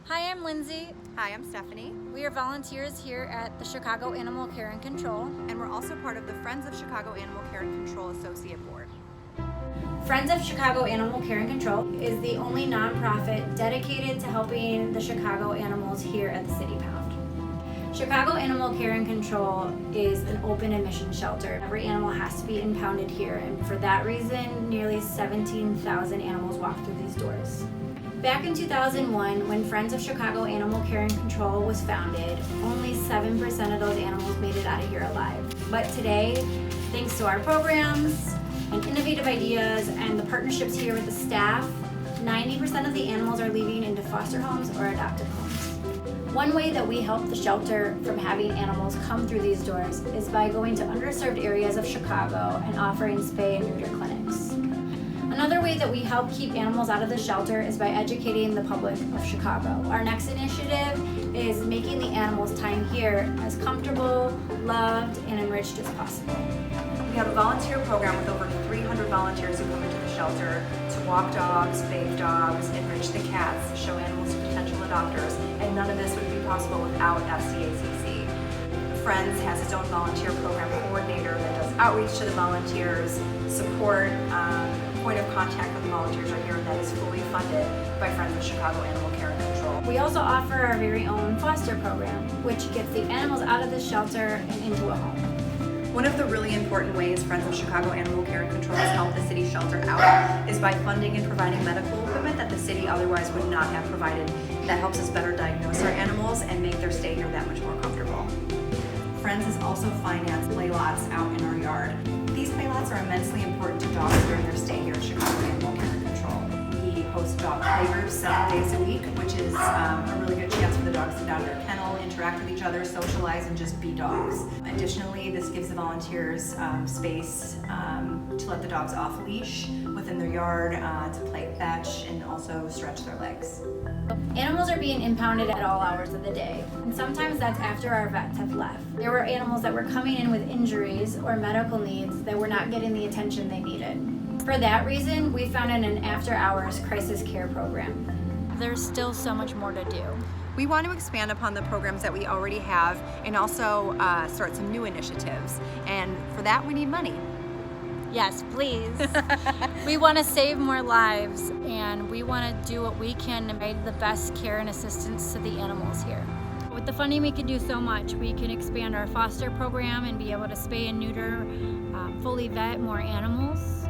Hi, I'm Lindsay. Hi, I'm Stephanie, We are volunteers here at the Chicago Animal Care and Control. and we're also part of the Friends of Chicago Animal Care and Control Associate Board. Friends of Chicago Animal Care and Control is the only nonprofit dedicated to helping the Chicago animals here at the City Pound. Chicago Animal Care and Control is an open admission shelter. Every animal has to be impounded here, and for that reason, nearly 17,000 animals walk through these doors. Back in 2001, when Friends of Chicago Animal Care and Control was founded, only 7% of those animals made it out of here alive. But today, thanks to our programs and innovative ideas and the partnerships here with the staff, 90% of the animals are leaving into foster homes or adopted homes. One way that we help the shelter from having animals come through these doors is by going to underserved areas of Chicago and offering spay and neuter clinics. Another way that we help keep animals out of the shelter is by educating the public of Chicago. Our next initiative is making the animals' time here as comfortable, loved, and enriched as possible. We have a volunteer program with over 300 volunteers who come into the shelter to walk dogs, bathe dogs, enrich the cats, show animals to potential adopters, and none of this would be possible without FCACC. Friends has its own volunteer program coordinator that does outreach to the volunteers, support, point of contact with the volunteers are here, and that is fully funded by Friends of Chicago Animal Care and Control. We also offer our very own foster program, which gets the animals out of the shelter and into a home. One of the really important ways Friends of Chicago Animal Care and Control has helped the city shelter out is by funding and providing medical equipment that the city otherwise would not have provided. That helps us better diagnose our animals and make their stay here that much more comfortable. Friends has also financed play lots out in our yard. These play lots are immensely important to dogs during their stay here at Chicago Animal Care and Control. We host dog play groups 7 days a week, which is a really good chance for the dogs to get out of their kennel, interact with each other, socialize, and just be dogs. Additionally, this gives the volunteers space to let the dogs off leash within their yard, to play fetch, and also stretch their legs. Animals are being impounded at all hours of the day, and sometimes that's after our vets have left. There were animals that were coming in with injuries or medical needs that were not getting the attention they needed. For that reason, we founded an after-hours crisis care program. There's still so much more to do. We want to expand upon the programs that we already have and also start some new initiatives. And for that, we need money. Yes, please. We want to save more lives, and we want to do what we can to provide the best care and assistance to the animals here. With the funding, we can do so much. We can expand our foster program and be able to spay and neuter, fully vet more animals.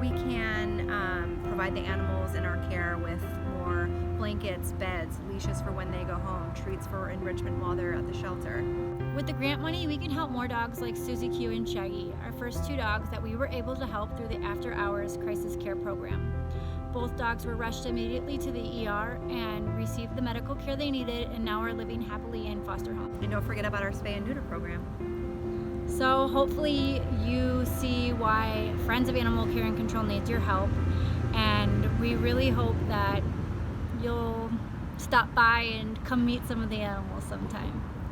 We can provide the animals in our care with more blankets, beds, leashes for when they go home, treats for enrichment while they're at the shelter. With the grant money, we can help more dogs like Susie Q and Shaggy, our first 2 dogs that we were able to help through the after-hours crisis care program. Both dogs were rushed immediately to the ER and received the medical care they needed, and now are living happily in foster homes. And don't forget about our spay and neuter program. So hopefully you see why Friends of Animal Care and Control needs your help, and we really hope that you'll stop by and come meet some of the animals sometime.